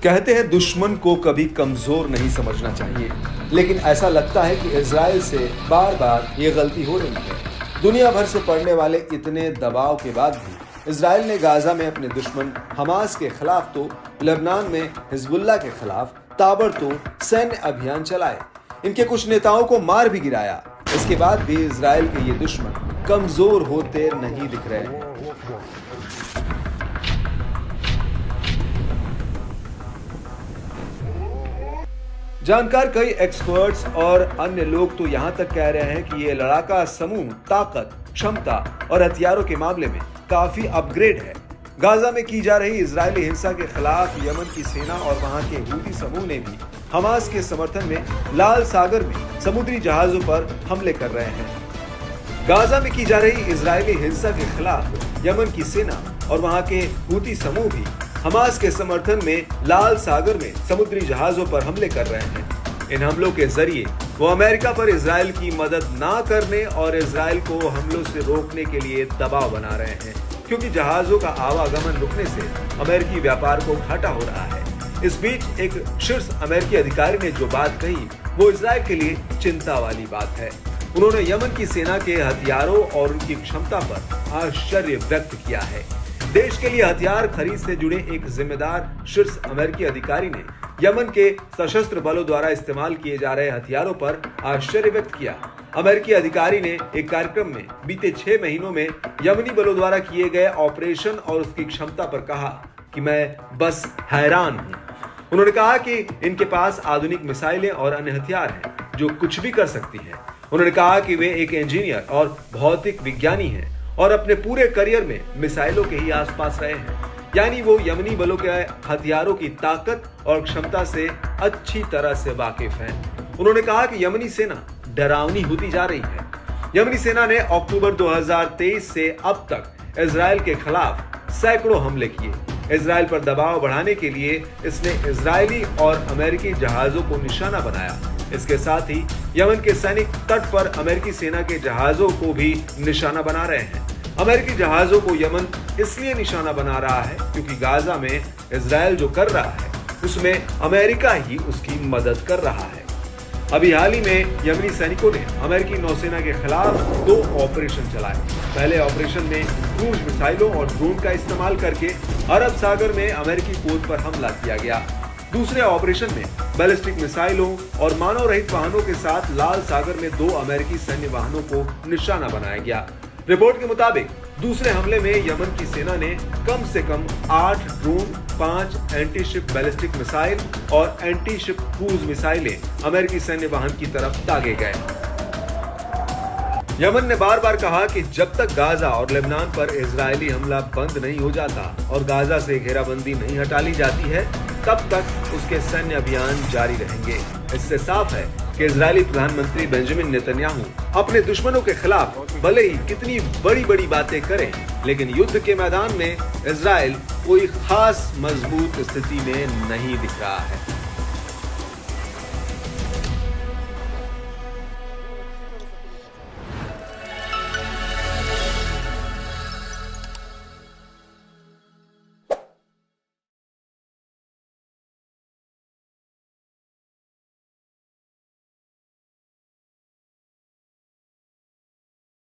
कहते हैं दुश्मन को कभी कमजोर नहीं समझना चाहिए, लेकिन ऐसा लगता है कि इजराइल से बार बार ये गलती हो रही है। दुनिया भर से पड़ने वाले इतने दबाव के बाद भी इजराइल ने गाजा में अपने दुश्मन हमास के खिलाफ तो लेबनान में हिजबुल्लाह के खिलाफ ताबड़तोड़ सैन्य अभियान चलाए, इनके कुछ नेताओं को मार भी गिराया। इसके बाद भी इजराइल के ये दुश्मन कमजोर होते नहीं दिख रहे हैं। जानकार कई एक्सपर्ट्स और अन्य लोग तो यहां तक कह रहे हैं कि ये लड़ाका समूह ताकत, क्षमता और हथियारों के मामले में काफी अपग्रेड है। गाजा में की जा रही इजरायली हिंसा के खिलाफ यमन की सेना और वहां के हूती समूह ने भी हमास के समर्थन में लाल सागर में समुद्री जहाजों पर हमले कर रहे हैं। गाजा में की जा रही इजरायली हिंसा के खिलाफ यमन की सेना और वहां के हूती समूह भी हमास के समर्थन में लाल सागर में समुद्री जहाजों पर हमले कर रहे हैं। इन हमलों के जरिए वो अमेरिका पर इजराइल की मदद ना करने और इजराइल को हमलों से रोकने के लिए दबाव बना रहे हैं, क्योंकि जहाजों का आवागमन रुकने से अमेरिकी व्यापार को घाटा हो रहा है। इस बीच एक शीर्ष अमेरिकी अधिकारी ने जो बात कही वो इजराइल के लिए चिंता वाली बात है। उन्होंने यमन की सेना के हथियारों और उनकी क्षमता पर आश्चर्य व्यक्त किया है। देश के लिए हथियार खरीद से जुड़े एक जिम्मेदार शीर्ष अमेरिकी अधिकारी ने यमन के सशस्त्र बलों द्वारा इस्तेमाल किए जा रहे हथियारों पर आश्चर्य व्यक्त किया। अमेरिकी अधिकारी ने एक कार्यक्रम में बीते 6 महीनों में यमनी बलों द्वारा किए गए ऑपरेशन और उसकी क्षमता पर कहा कि मैं बस हैरान हूं। उन्होंने कहा कि इनके पास आधुनिक मिसाइलें और अन्य हथियार हैं जो कुछ भी कर सकती हैं। उन्होंने कहा कि वे एक इंजीनियर और भौतिक विज्ञानी हैं और अपने पूरे करियर में मिसाइलों के ही आसपास रहे हैं, यानी वो यमनी बलों के हथियारों की ताकत और क्षमता से अच्छी तरह से वाकिफ हैं। उन्होंने कहा कि यमनी सेना डरावनी होती जा रही है। यमनी सेना ने अक्टूबर 2023 से अब तक इजराइल के खिलाफ सैकड़ों हमले किए। इजराइल पर दबाव बढ़ाने के लिए इसने इजरायली और अमेरिकी जहाजों को निशाना बनाया। इसके साथ ही यमन के सैनिक तट पर अमेरिकी सेना के जहाजों को भी निशाना बना रहे हैं। अमेरिकी जहाजों को यमन इसलिए निशाना बना रहा है क्योंकि गाजा में इजराइल जो कर रहा है उसमें अमेरिका ही उसकी मदद कर रहा है। अभी हाल ही में यमनी सैनिकों ने अमेरिकी नौसेना के खिलाफ 2 ऑपरेशन चलाए। पहले ऑपरेशन में क्रूज मिसाइलों और ड्रोन का इस्तेमाल करके अरब सागर में अमेरिकी पोत पर हमला किया गया। दूसरे ऑपरेशन में बैलिस्टिक मिसाइलों और मानव रहित वाहनों के साथ लाल सागर में 2 अमेरिकी सैन्य वाहनों को निशाना बनाया गया। रिपोर्ट के मुताबिक दूसरे हमले में यमन की सेना ने कम से कम 8 drone, 5 anti ship ballistic missile और एंटी शिप क्रूज मिसाइलें अमेरिकी सैन्य वाहन की तरफ दागे गए। यमन ने बार बार कहा कि जब तक गाजा और लेबनान पर इजरायली हमला बंद नहीं हो जाता और गाजा से घेराबंदी नहीं हटा ली जाती है, तब तक उसके सैन्य अभियान जारी रहेंगे। इससे साफ है कि इजरायली प्रधानमंत्री बेंजामिन नेतन्याहू अपने दुश्मनों के खिलाफ भले ही कितनी बड़ी बड़ी बातें करें, लेकिन युद्ध के मैदान में इजराइल कोई खास मजबूत स्थिति में नहीं दिख रहा है।